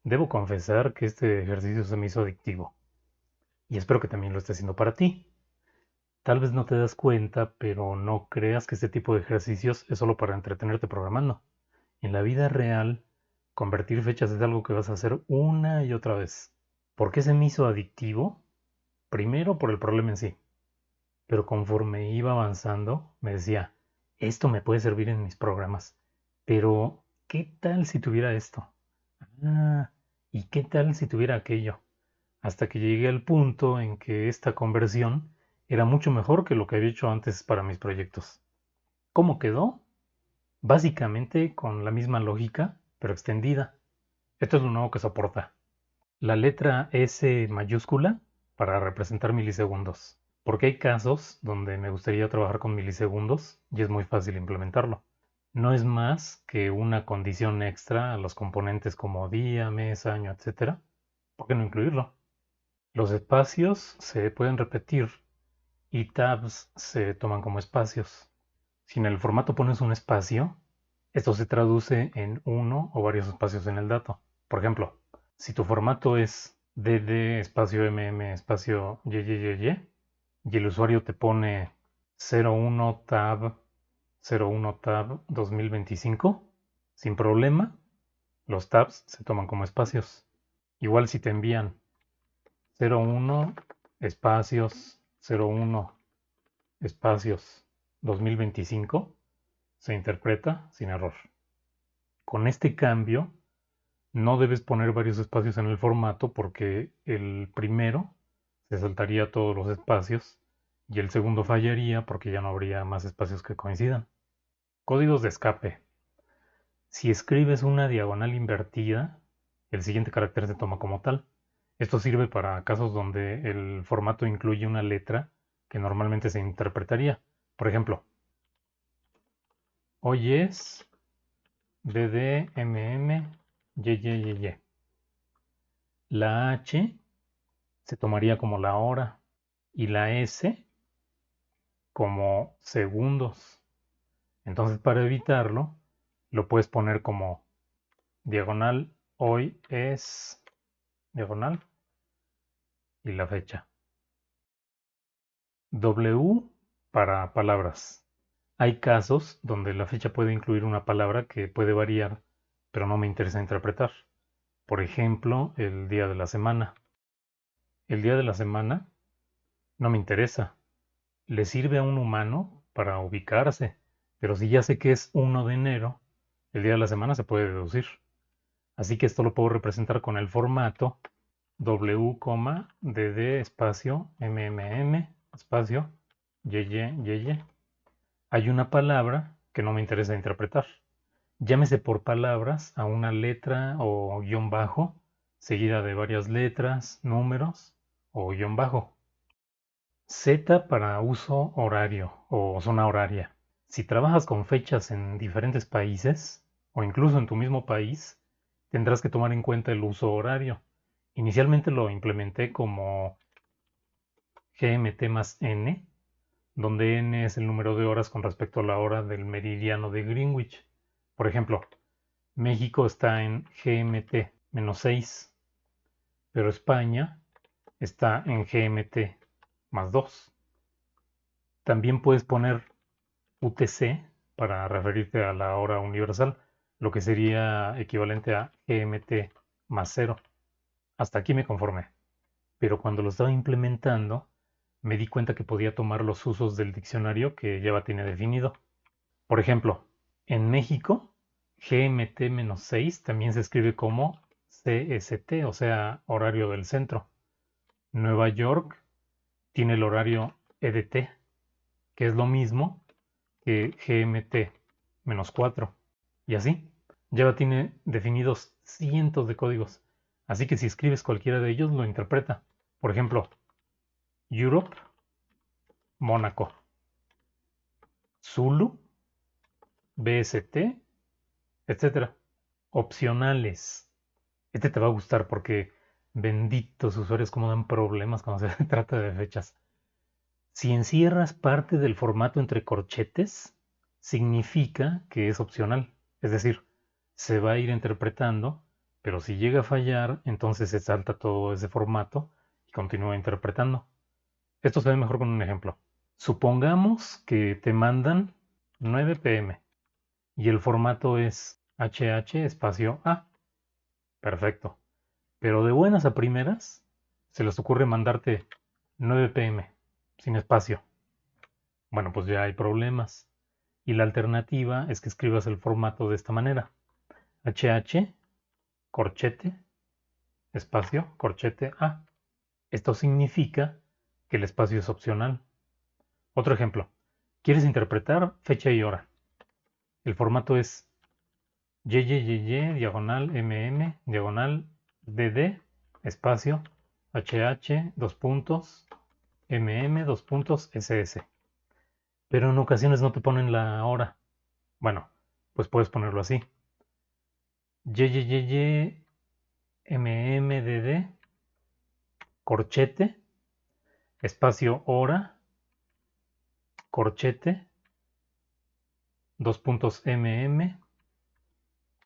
Debo confesar que este ejercicio se me hizo adictivo y espero que también lo esté haciendo para ti. Tal vez no te das cuenta, pero no creas que este tipo de ejercicios es solo para entretenerte programando. En la vida real, convertir fechas es algo que vas a hacer una y otra vez. ¿Por qué se me hizo adictivo? Primero por el problema en sí, pero conforme iba avanzando, me decía, esto me puede servir en mis programas, pero ¿qué tal si tuviera esto? Ah, ¿y qué tal si tuviera aquello? Hasta que llegué al punto en que esta conversión era mucho mejor que lo que había hecho antes para mis proyectos. ¿Cómo quedó? Básicamente con la misma lógica, pero extendida. Esto es lo nuevo que soporta. La letra S mayúscula para representar milisegundos. Porque hay casos donde me gustaría trabajar con milisegundos y es muy fácil implementarlo. No es más que una condición extra a los componentes como día, mes, año, etc. ¿Por qué no incluirlo? Los espacios se pueden repetir y tabs se toman como espacios. Si en el formato pones un espacio, esto se traduce en uno o varios espacios en el dato. Por ejemplo, si tu formato es dd espacio espacio y el usuario te pone 01 tab 01 tab 2025, sin problema, los tabs se toman como espacios. Igual si te envían 01 espacios 01 espacios 2025, se interpreta sin error. Con este cambio, no debes poner varios espacios en el formato porque el primero se saltaría todos los espacios y el segundo fallaría porque ya no habría más espacios que coincidan. Códigos de escape. Si escribes una diagonal invertida, el siguiente carácter se toma como tal. Esto sirve para casos donde el formato incluye una letra que normalmente se interpretaría. Por ejemplo, hoy es DDMM, La H se tomaría como la hora y la S como segundos. Entonces, para evitarlo, lo puedes poner como diagonal, hoy es diagonal y la fecha. W para palabras. Hay casos donde la fecha puede incluir una palabra que puede variar, pero no me interesa interpretar. Por ejemplo, el día de la semana. El día de la semana no me interesa. Le sirve a un humano para ubicarse, pero si ya sé que es 1 de enero, el día de la semana se puede deducir. Así que esto lo puedo representar con el formato W, DD espacio MMM espacio YY. Hay una palabra que no me interesa interpretar. Llámese por palabras a una letra o guión bajo, seguida de varias letras, números o guión bajo. Z para uso horario o zona horaria. Si trabajas con fechas en diferentes países o incluso en tu mismo país, tendrás que tomar en cuenta el uso horario. Inicialmente lo implementé como GMT más N, donde N es el número de horas con respecto a la hora del meridiano de Greenwich. Por ejemplo, México está en GMT -6, pero España está en GMT +2. También puedes poner UTC para referirte a la hora universal, lo que sería equivalente a GMT +0. Hasta aquí me conformé. Pero cuando lo estaba implementando, me di cuenta que podía tomar los usos del diccionario que Java tiene definido. Por ejemplo, en México, GMT-6 también se escribe como CST, o sea, horario del centro. Nueva York tiene el horario EDT, que es lo mismo que GMT-4. Y así, Java tiene definidos cientos de códigos. Así que si escribes cualquiera de ellos, lo interpreta. Por ejemplo, Europe, Mónaco, Zulu, BST, etcétera. Opcionales. Este te va a gustar porque benditos usuarios cómo dan problemas cuando se trata de fechas. Si encierras parte del formato entre corchetes, significa que es opcional. Es decir, se va a ir interpretando, Pero si llega a fallar, entonces se salta todo ese formato y continúa interpretando. Esto se ve mejor con un ejemplo. Supongamos que te mandan 9 pm y el formato es HH espacio A. Perfecto. Pero de buenas a primeras se les ocurre mandarte 9 pm sin espacio. Bueno, pues ya hay problemas. Y la alternativa es que escribas el formato de esta manera. HH, corchete, espacio, corchete A. Esto significa que el espacio es opcional. Otro ejemplo. ¿Quieres interpretar fecha y hora? El formato es YYY, diagonal MM, diagonal DD, espacio, HH, dos puntos, MM, dos puntos, SS. Pero en ocasiones no te ponen la hora. Bueno, pues puedes ponerlo así. YYY, MMDD, corchete, espacio hora, corchete, dos puntos MM,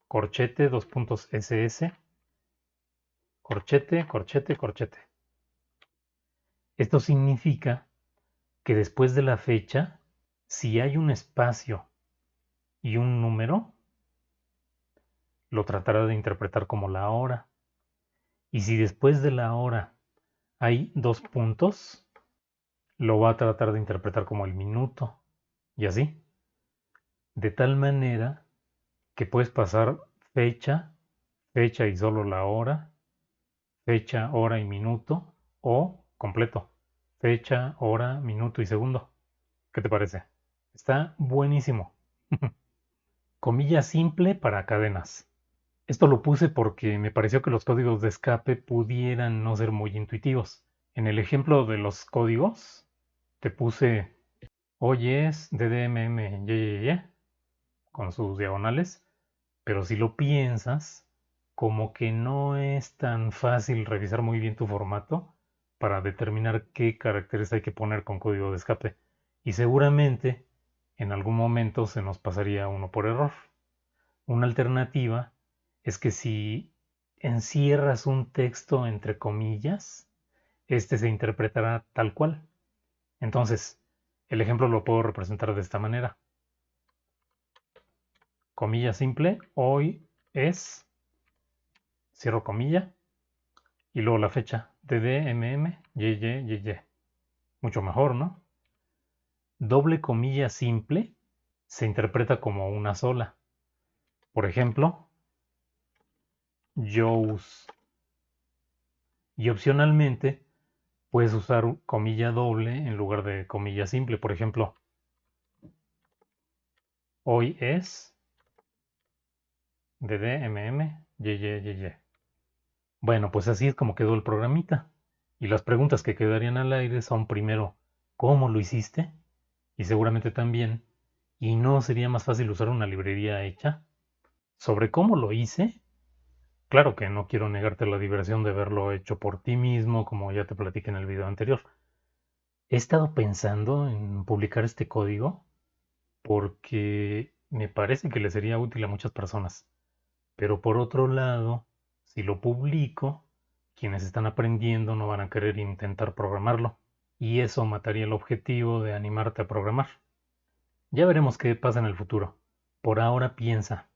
corchete, dos puntos SS, corchete, corchete, corchete. Esto significa que después de la fecha, si hay un espacio y un número, lo tratará de interpretar como la hora. Y si después de la hora hay dos puntos, lo va a tratar de interpretar como el minuto. Y así. De tal manera que puedes pasar fecha, fecha y solo la hora, fecha, hora y minuto, o completo, fecha, hora, minuto y segundo. ¿Qué te parece? Está buenísimo. Comilla simple para cadenas. Esto lo puse porque me pareció que los códigos de escape pudieran no ser muy intuitivos. En el ejemplo de los códigos, te puse oyes, DDMM, con sus diagonales, pero si lo piensas, como que no es tan fácil revisar muy bien tu formato para determinar qué caracteres hay que poner con código de escape. Y seguramente en algún momento se nos pasaría uno por error. Una alternativa es que si encierras un texto entre comillas, este se interpretará tal cual. Entonces, el ejemplo lo puedo representar de esta manera. Comilla simple, hoy es, cierro comilla, y luego la fecha, DDMM, Mucho mejor, ¿no? Doble comilla simple se interpreta como una sola. Por ejemplo, Joe's. Y opcionalmente puedes usar comilla doble en lugar de comilla simple. Por ejemplo, hoy es DDMM, Bueno, pues así es como quedó el programita. Y las preguntas que quedarían al aire son primero, ¿cómo lo hiciste? Y seguramente también, ¿y no sería más fácil usar una librería hecha? Sobre cómo lo hice, claro que no quiero negarte la diversión de verlo hecho por ti mismo, como ya te platiqué en el video anterior. He estado pensando en publicar este código porque me parece que le sería útil a muchas personas. Pero por otro lado, si lo publico, quienes están aprendiendo no van a querer intentar programarlo. Y eso mataría el objetivo de animarte a programar. Ya veremos qué pasa en el futuro. Por ahora piensa,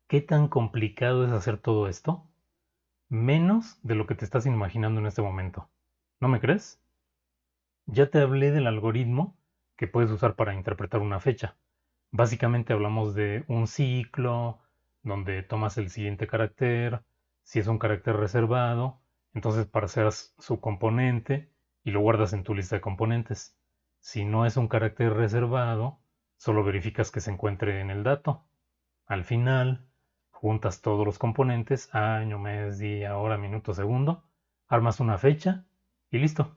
¿qué tan complicado es hacer todo esto? Menos de lo que te estás imaginando en este momento. ¿No me crees? Ya te hablé del algoritmo que puedes usar para interpretar una fecha. Básicamente hablamos de un ciclo donde tomas el siguiente carácter, si es un carácter reservado, entonces parseas su componente y lo guardas en tu lista de componentes. Si no es un carácter reservado, solo verificas que se encuentre en el dato. Al final, juntas todos los componentes, año, mes, día, hora, minuto, segundo, armas una fecha y listo.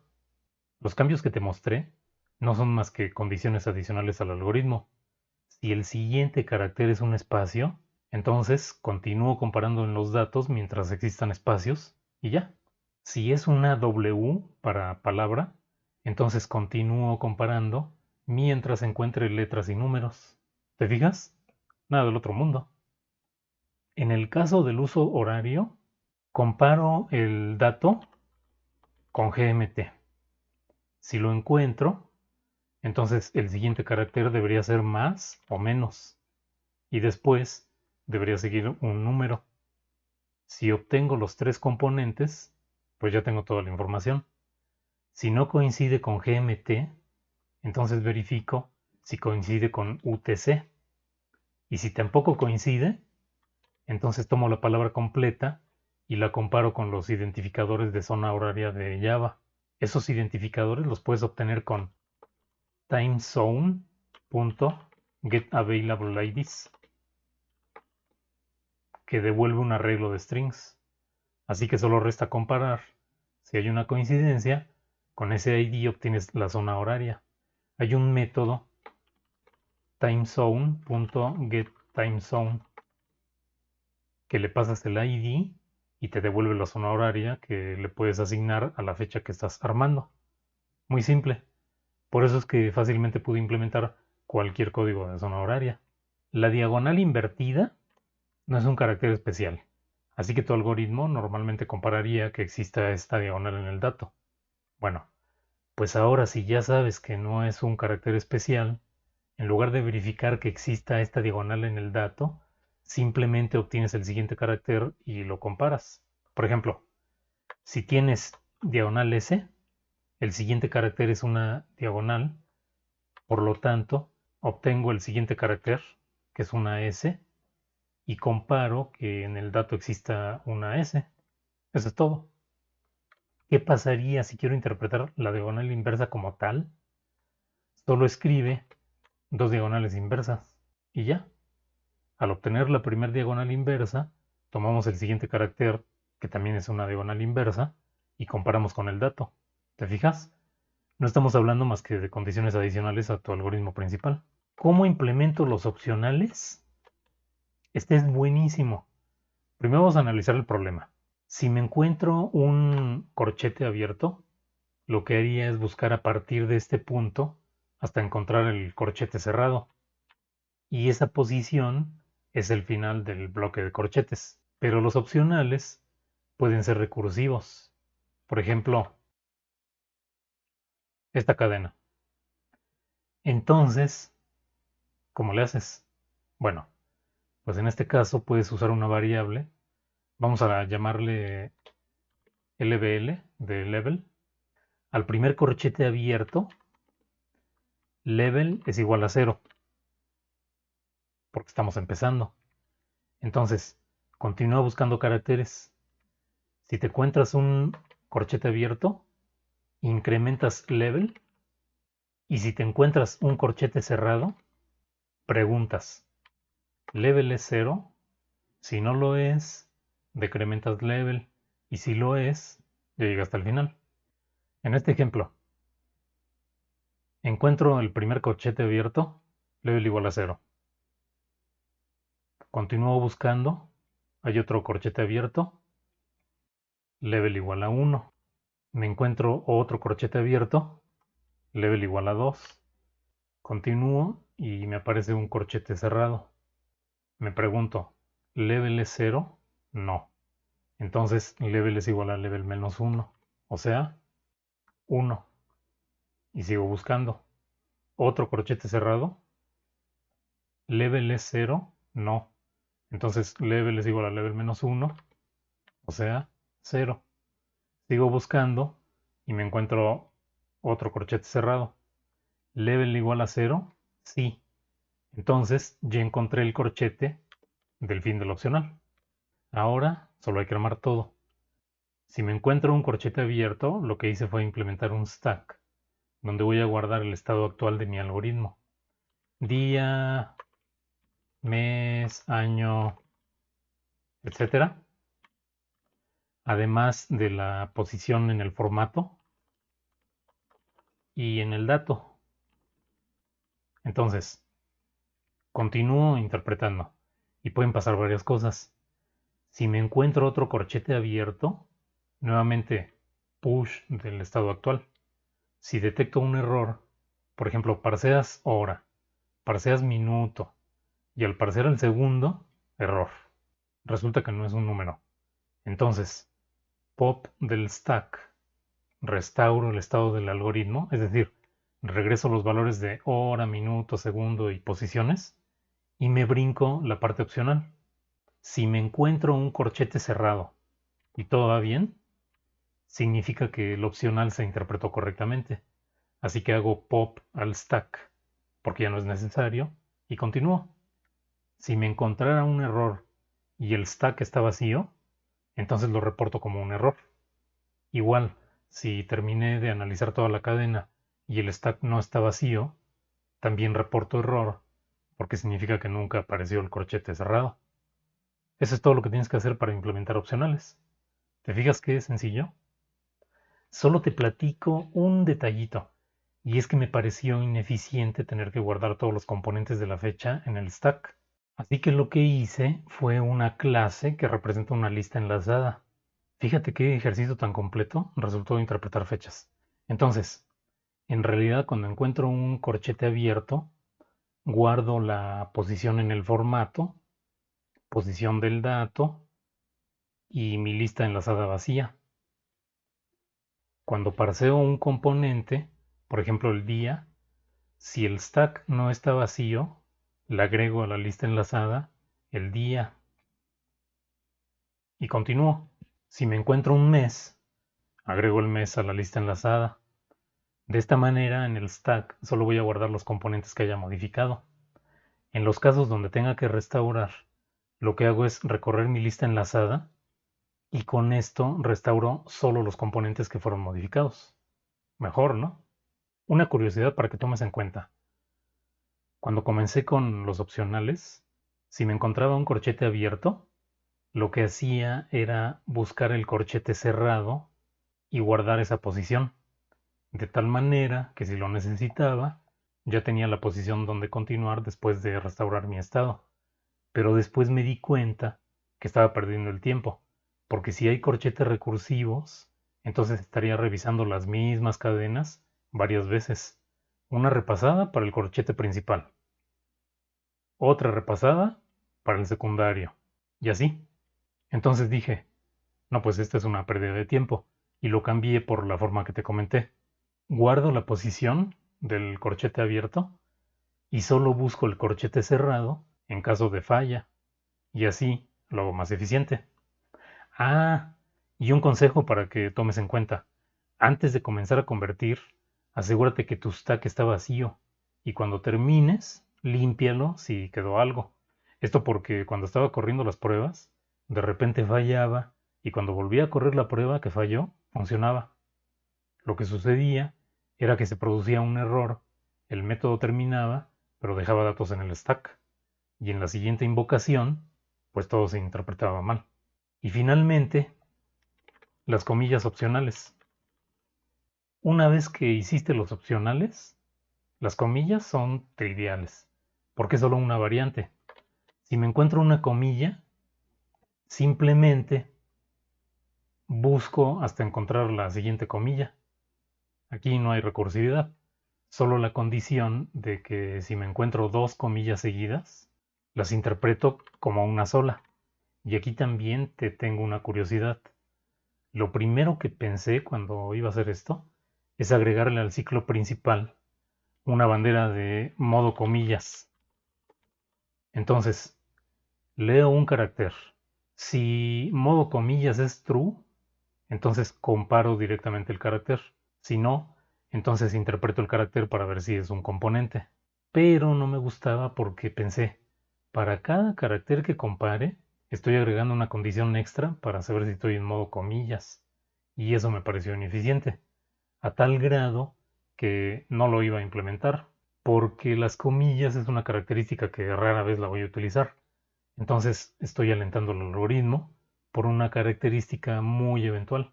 Los cambios que te mostré no son más que condiciones adicionales al algoritmo. Si el siguiente carácter es un espacio, entonces continúo comparando en los datos mientras existan espacios y ya. Si es una W para palabra, entonces continúo comparando mientras encuentre letras y números. ¿Te fijas? Nada del otro mundo. En el caso del uso horario, Comparo el dato con GMT. Si lo encuentro, entonces el siguiente carácter debería ser más o menos. Y después debería seguir un número. Si obtengo los tres componentes, pues ya tengo toda la información. Si no coincide con GMT, entonces verifico si coincide con UTC. Y si tampoco coincide, entonces tomo la palabra completa y la comparo con los identificadores de zona horaria de Java. Esos identificadores los puedes obtener con timezone.getAvailableIDs, que devuelve un arreglo de strings. Así que solo resta comparar. Si hay una coincidencia, con ese ID obtienes la zona horaria. Hay un método timezone.getTimezone que le pasas el ID y te devuelve la zona horaria que le puedes asignar a la fecha que estás armando. Muy simple. Por eso es que fácilmente pude implementar cualquier código de zona horaria. La diagonal invertida no es un carácter especial, así que tu algoritmo normalmente compararía que exista esta diagonal en el dato. Bueno, pues ahora si ya sabes que no es un carácter especial, en lugar de verificar que exista esta diagonal en el dato, simplemente obtienes el siguiente carácter y lo comparas. Por ejemplo, si tienes diagonal S, el siguiente carácter es una diagonal, por lo tanto, obtengo el siguiente carácter, que es una S, y comparo que en el dato exista una S. Eso es todo. ¿Qué pasaría si quiero interpretar la diagonal inversa como tal? Solo escribe dos diagonales inversas y ya. Al obtener la primera diagonal inversa, tomamos el siguiente carácter, que también es una diagonal inversa, y comparamos con el dato. ¿Te fijas? No estamos hablando más que de condiciones adicionales a tu algoritmo principal. ¿Cómo implemento los opcionales? Este es buenísimo. Primero vamos a analizar el problema. Si me encuentro un corchete abierto, lo que haría es buscar a partir de este punto hasta encontrar el corchete cerrado. Y esa posición es el final del bloque de corchetes. Pero los opcionales pueden ser recursivos. Por ejemplo, esta cadena. Entonces, ¿cómo le haces? Bueno, pues en este caso puedes usar una variable. Vamos a llamarle LBL de level. Al primer corchete abierto, level es igual a 0, porque estamos empezando. Entonces, continúa buscando caracteres. Si te encuentras un corchete abierto, incrementas level. Y si te encuentras un corchete cerrado, preguntas, ¿level es 0? Si no lo es, decrementas level. Y si lo es, ya llega hasta el final. En este ejemplo, encuentro el primer corchete abierto, level igual a 0. Continúo buscando, hay otro corchete abierto, level igual a 1. Me encuentro otro corchete abierto, level igual a 2. Continúo y me aparece un corchete cerrado. Me pregunto, ¿level es 0? No. Entonces level es igual a level menos 1. O sea, 1. Y sigo buscando. Otro corchete cerrado. ¿Level es 0? No. Entonces level es igual a level menos 1. O sea, 0. Sigo buscando y me encuentro otro corchete cerrado. ¿Level igual a 0? Sí. Entonces ya encontré el corchete del fin del opcional. Ahora solo hay que armar todo. Si me encuentro un corchete abierto, lo que hice fue implementar un stack, donde voy a guardar el estado actual de mi algoritmo. Día, mes, año, etcétera. Además de la posición en el formato y en el dato. Entonces, continúo interpretando y pueden pasar varias cosas. Si me encuentro otro corchete abierto, nuevamente push del estado actual. Si detecto un error, por ejemplo, parseas hora, parseas minuto y al parsear el segundo, error. Resulta que no es un número. Entonces, pop del stack, restauro el estado del algoritmo, es decir, regreso los valores de hora, minuto, segundo y posiciones, y me brinco la parte opcional. Si me encuentro un corchete cerrado y todo va bien, significa que el opcional se interpretó correctamente. Así que hago pop al stack, porque ya no es necesario, y continúo. Si me encontrara un error y el stack está vacío, entonces lo reporto como un error. Igual, si terminé de analizar toda la cadena y el stack no está vacío, también reporto error, porque significa que nunca apareció el corchete cerrado. Eso es todo lo que tienes que hacer para implementar opcionales. ¿Te fijas qué sencillo? Solo te platico un detallito, y es que me pareció ineficiente tener que guardar todos los componentes de la fecha en el stack. Así que lo que hice fue una clase que representa una lista enlazada. Fíjate qué ejercicio tan completo resultó de interpretar fechas. Entonces, en realidad cuando encuentro un corchete abierto, guardo la posición en el formato, posición del dato y mi lista enlazada vacía. Cuando parseo un componente, por ejemplo el día, si el stack no está vacío, le agrego a la lista enlazada el día y continúo. Si me encuentro un mes, agrego el mes a la lista enlazada. De esta manera, en el stack solo voy a guardar los componentes que haya modificado. En los casos donde tenga que restaurar, lo que hago es recorrer mi lista enlazada y con esto restauro solo los componentes que fueron modificados. Mejor, ¿no? Una curiosidad para que tomes en cuenta. Cuando comencé con los opcionales, si me encontraba un corchete abierto, lo que hacía era buscar el corchete cerrado y guardar esa posición, de tal manera que si lo necesitaba, ya tenía la posición donde continuar después de restaurar mi estado. Pero después me di cuenta que estaba perdiendo el tiempo, porque si hay corchetes recursivos, entonces estaría revisando las mismas cadenas varias veces. Una repasada para el corchete principal, otra repasada para el secundario, y así. Entonces dije, no, pues esta es una pérdida de tiempo, y lo cambié por la forma que te comenté. Guardo la posición del corchete abierto y solo busco el corchete cerrado en caso de falla, y así lo hago más eficiente. Ah, y un consejo para que tomes en cuenta. Antes de comenzar a convertir, asegúrate que tu stack está vacío y cuando termines, límpialo si quedó algo. Esto porque cuando estaba corriendo las pruebas, de repente fallaba y cuando volvía a correr la prueba que falló, funcionaba. Lo que sucedía era que se producía un error, el método terminaba, pero dejaba datos en el stack, y en la siguiente invocación, pues todo se interpretaba mal. Y finalmente, las comillas opcionales. Una vez que hiciste los opcionales, las comillas son triviales, porque es solo una variante. Si me encuentro una comilla, simplemente busco hasta encontrar la siguiente comilla. Aquí no hay recursividad, solo la condición de que si me encuentro dos comillas seguidas, las interpreto como una sola. Y aquí también te tengo una curiosidad. Lo primero que pensé cuando iba a hacer esto es agregarle al ciclo principal una bandera de modo comillas. Entonces, leo un carácter. Si modo comillas es true, entonces comparo directamente el carácter. Si no, entonces interpreto el carácter para ver si es un componente. Pero no me gustaba porque pensé, para cada carácter que compare, estoy agregando una condición extra para saber si estoy en modo comillas. Y eso me pareció ineficiente, a tal grado que no lo iba a implementar, porque las comillas es una característica que rara vez la voy a utilizar. Entonces estoy alentando el algoritmo por una característica muy eventual.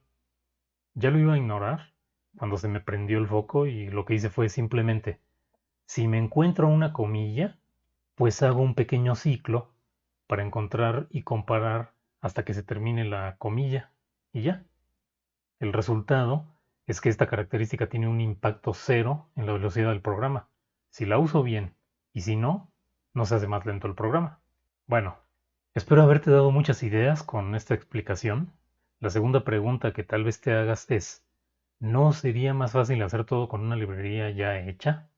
Ya lo iba a ignorar cuando se me prendió el foco y lo que hice fue simplemente, si me encuentro una comilla, pues hago un pequeño ciclo para encontrar y comparar hasta que se termine la comilla y ya. El resultado es que esta característica tiene un impacto cero en la velocidad del programa. Si la uso bien y si no, no se hace más lento el programa. Bueno, espero haberte dado muchas ideas con esta explicación La segunda pregunta que tal vez te hagas es, ¿no sería más fácil hacer todo con una librería ya hecha?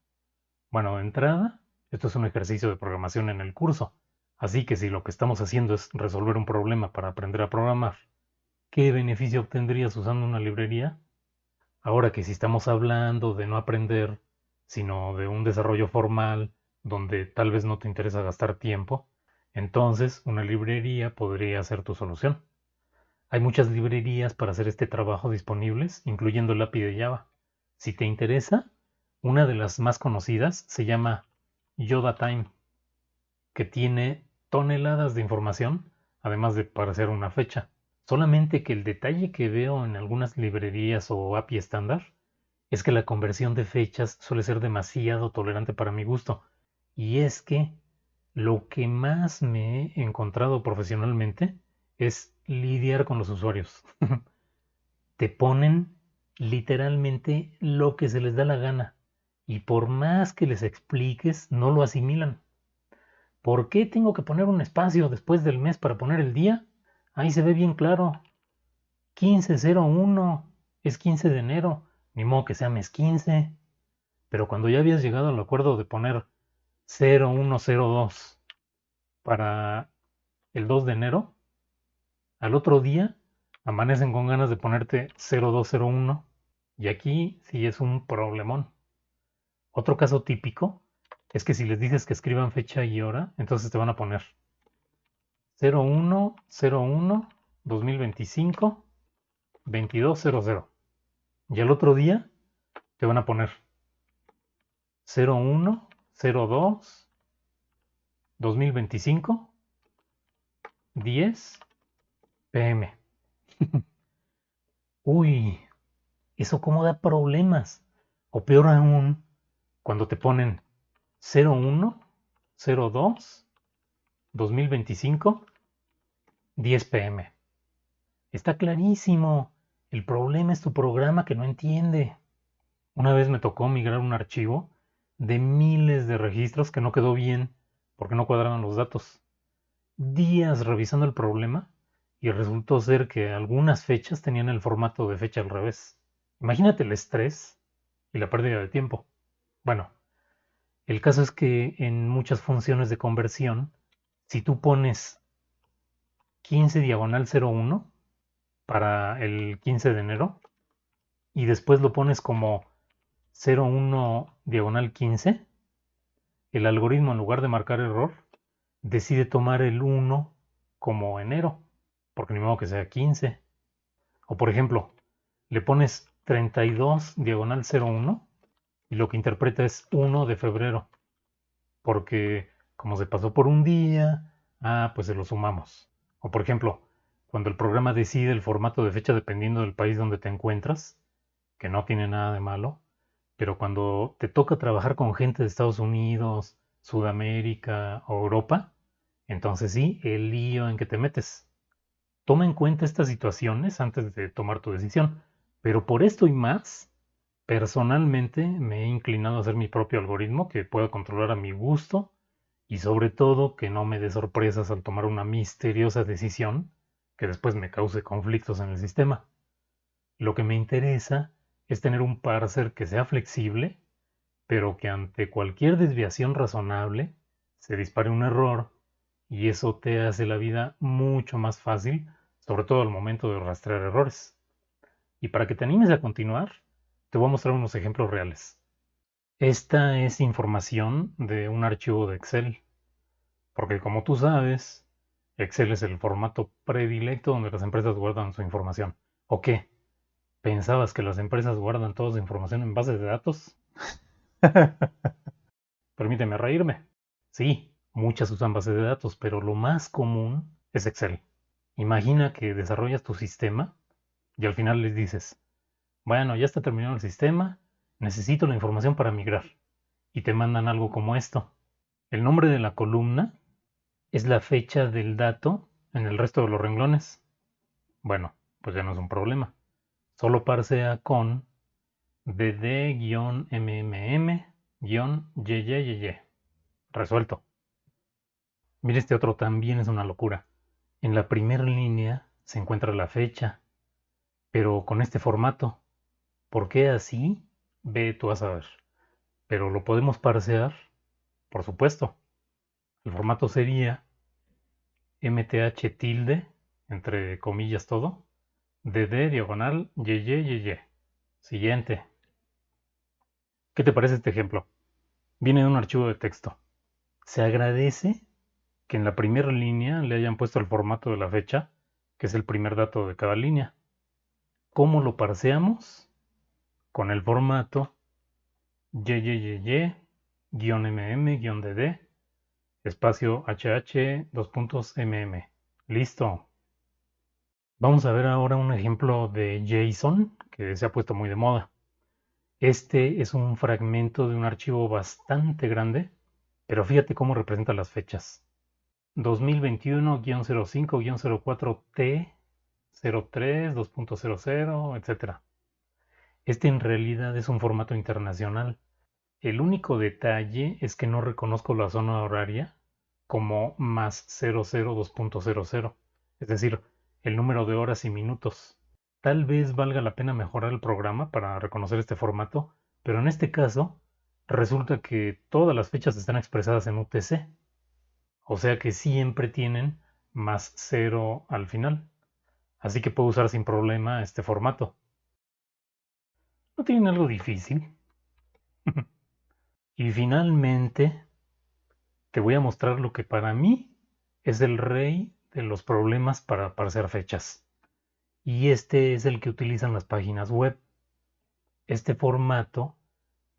Bueno, de entrada, esto es un ejercicio de programación en el curso, así que si lo que estamos haciendo es resolver un problema para aprender a programar, ¿qué beneficio obtendrías usando una librería? Ahora que si estamos hablando de no aprender, sino de un desarrollo formal donde tal vez no te interesa gastar tiempo, entonces una librería podría ser tu solución. Hay muchas librerías para hacer este trabajo disponibles, incluyendo el API de Java. Si te interesa, una de las más conocidas se llama YodaTime, que tiene toneladas de información, además de parecer una fecha. Solamente que el detalle que veo en algunas librerías o API estándar es que la conversión de fechas suele ser demasiado tolerante para mi gusto. Y es que lo que más me he encontrado profesionalmente es lidiar con los usuarios. Te ponen literalmente lo que se les da la gana y por más que les expliques, no lo asimilan. ¿Por qué tengo que poner un espacio después del mes para poner el día? Ahí se ve bien claro. 1501 es 15 de enero, ni modo que sea mes 15. Pero cuando ya habías llegado al acuerdo de poner 0102 para el 2 de enero, al otro día amanecen con ganas de ponerte 0201 y aquí sí es un problemón. Otro caso típico es que si les dices que escriban fecha y hora, entonces te van a poner 0101 2025 2200 y al otro día te van a poner 0102 2025 10 pm. Uy, eso cómo da problemas. O peor aún, cuando te ponen 01 02 2025 10 pm. Está clarísimo. El problema es tu programa que no entiende. Una vez me tocó migrar un archivo de miles de registros que no quedó bien porque no cuadraban los datos. Días revisando el problema y resultó ser que algunas fechas tenían el formato de fecha al revés. Imagínate el estrés y la pérdida de tiempo. Bueno, el caso es que en muchas funciones de conversión, si tú pones 15 diagonal 01 para el 15 de enero y después lo pones como 01 diagonal 15, el algoritmo en lugar de marcar error decide tomar el 1 como enero, porque ni modo que sea 15. O por ejemplo, le pones 32 diagonal 01 y lo que interpreta es 1 de febrero, porque como se pasó por un día, pues se lo sumamos. O por ejemplo, cuando el programa decide el formato de fecha dependiendo del país donde te encuentras, que no tiene nada de malo, pero cuando te toca trabajar con gente de Estados Unidos, Sudamérica o Europa, entonces sí, el lío en que te metes. Toma en cuenta estas situaciones antes de tomar tu decisión, pero por esto y más, personalmente me he inclinado a hacer mi propio algoritmo que pueda controlar a mi gusto y sobre todo que no me dé sorpresas al tomar una misteriosa decisión que después me cause conflictos en el sistema. Lo que me interesa es tener un parser que sea flexible, pero que ante cualquier desviación razonable se dispare un error y eso te hace la vida mucho más fácil, sobre todo al momento de rastrear errores. Y para que te animes a continuar, te voy a mostrar unos ejemplos reales. Esta es información de un archivo de Excel, porque como tú sabes, Excel es el formato predilecto donde las empresas guardan su información. ¿O qué? ¿Pensabas que las empresas guardan toda su información en bases de datos? Permíteme reírme. Sí, muchas usan bases de datos, pero lo más común es Excel. Imagina que desarrollas tu sistema y al final les dices, bueno, ya está terminado el sistema, necesito la información para migrar. Y te mandan algo como esto. El nombre de la columna es la fecha del dato en el resto de los renglones. Bueno, pues ya no es un problema. Solo parsea con dd-mmm-yyyy. Resuelto. Mira, este otro también es una locura. En la primera línea se encuentra la fecha pero con este formato. ¿Por qué así? Ve tú a saber. Pero lo podemos parsear, por supuesto. El formato sería mth tilde, entre comillas todo, dd diagonal y. Siguiente. ¿Qué te parece este ejemplo? Viene de un archivo de texto. Se agradece que en la primera línea le hayan puesto el formato de la fecha, que es el primer dato de cada línea. ¿Cómo lo parseamos? Con el formato mm-dd espacio hh dos puntos mm. Listo. Vamos a ver ahora un ejemplo de JSON que se ha puesto muy de moda. Este es un fragmento de un archivo bastante grande, pero fíjate cómo representa las fechas. 2021-05-04T 03, 2.00, etc. Este en realidad es un formato internacional. El único detalle es que no reconozco la zona horaria como más 00 es decir, el número de horas y minutos. Tal vez valga la pena mejorar el programa para reconocer este formato, pero en este caso resulta que todas las fechas están expresadas en UTC, o sea que siempre tienen más 0 al final, así que puedo usar sin problema este formato. ¿No tienen algo difícil? Y finalmente te voy a mostrar lo que para mí es el rey de los problemas para hacer fechas. Y este es el que utilizan las páginas web. Este formato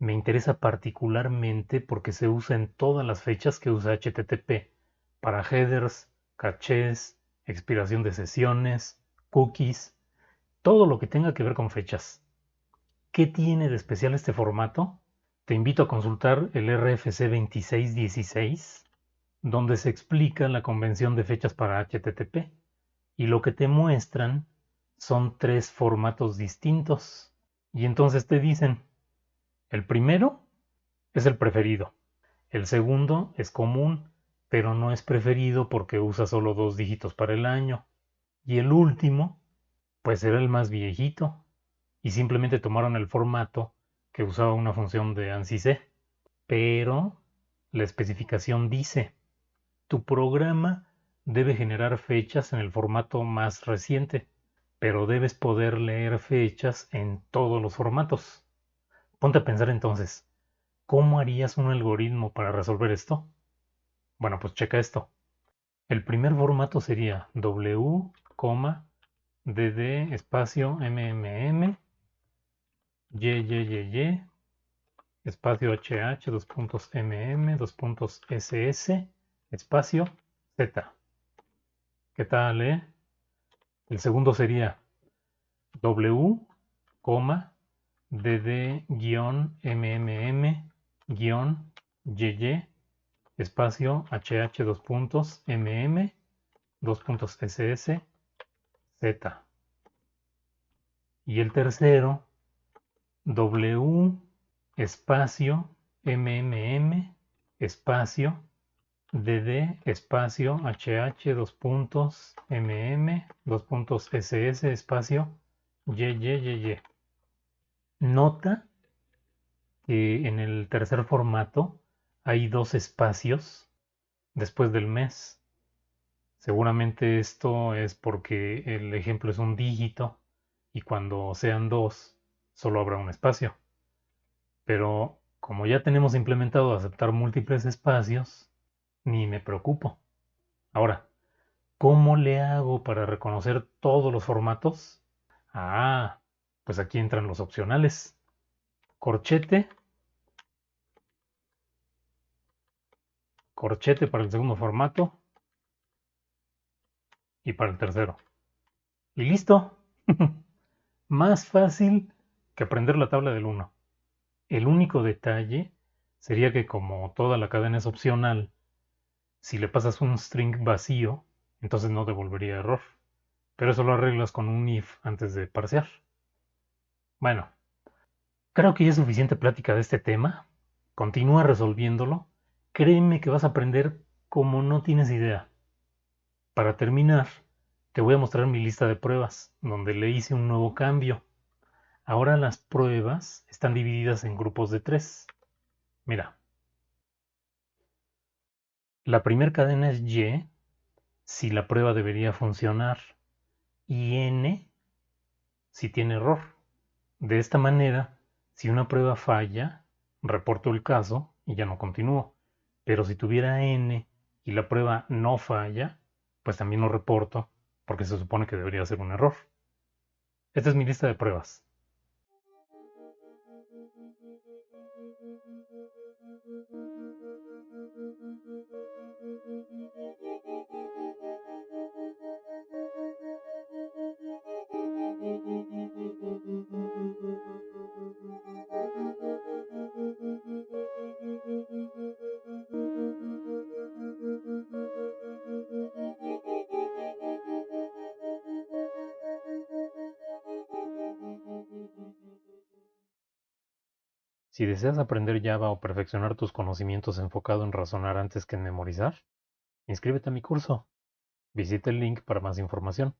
me interesa particularmente porque se usa en todas las fechas que usa HTTP para headers, cachés, expiración de sesiones, cookies, todo lo que tenga que ver con fechas. ¿Qué tiene de especial este formato? Te invito a consultar el RFC 2616, donde se explica la convención de fechas para HTTP, y lo que te muestran son 3 formatos distintos. Y entonces te dicen, el primero es el preferido, el segundo es común, pero no es preferido porque usa solo 2 dígitos para el año, y el último, pues era el más viejito, y simplemente tomaron el formato que usaba una función de ANSI C. Pero la especificación dice, tu programa debe generar fechas en el formato más reciente, pero debes poder leer fechas en todos los formatos. Ponte a pensar entonces, ¿cómo harías un algoritmo para resolver esto? Bueno, pues checa esto. El primer formato sería w, dd espacio mmm y espacio hh dos puntos mm dos puntos ss espacio z. ¿Qué tal, El segundo sería w, dd-mmm-y espacio hh dos puntos mm dos puntos ss z. Y el tercero w espacio mmm espacio dd espacio hh dos puntos mm dos puntos ss espacio y. Nota que en el tercer formato hay 2 espacios después del mes. Seguramente esto es porque el ejemplo es un dígito y cuando sean 2 solo habrá un espacio. Pero como ya tenemos implementado aceptar múltiples espacios, ni me preocupo. Ahora, ¿cómo le hago para reconocer todos los formatos? Ah, pues aquí entran los opcionales. Corchete, corchete para el segundo formato y para el tercero. Y listo. Más fácil que aprender la tabla del 1. El único detalle sería que como toda la cadena es opcional, si le pasas un string vacío, entonces no devolvería error. Pero eso lo arreglas con un if antes de parsear. Bueno, creo que ya es suficiente plática de este tema. Continúa resolviéndolo. Créeme que vas a aprender como no tienes idea. Para terminar, Te voy a mostrar mi lista de pruebas, donde le hice un nuevo cambio. Ahora las pruebas están divididas en grupos de 3. Mira, la primera cadena es Y, si la prueba debería funcionar, y N, si tiene error. De esta manera, si una prueba falla, reporto el caso y ya no continúo. Pero si tuviera N y la prueba no falla, pues también lo reporto, porque se supone que debería ser un error. Esta es mi lista de pruebas. Si deseas aprender Java o perfeccionar tus conocimientos enfocado en razonar antes que en memorizar, inscríbete a mi curso. Visita el link para más información.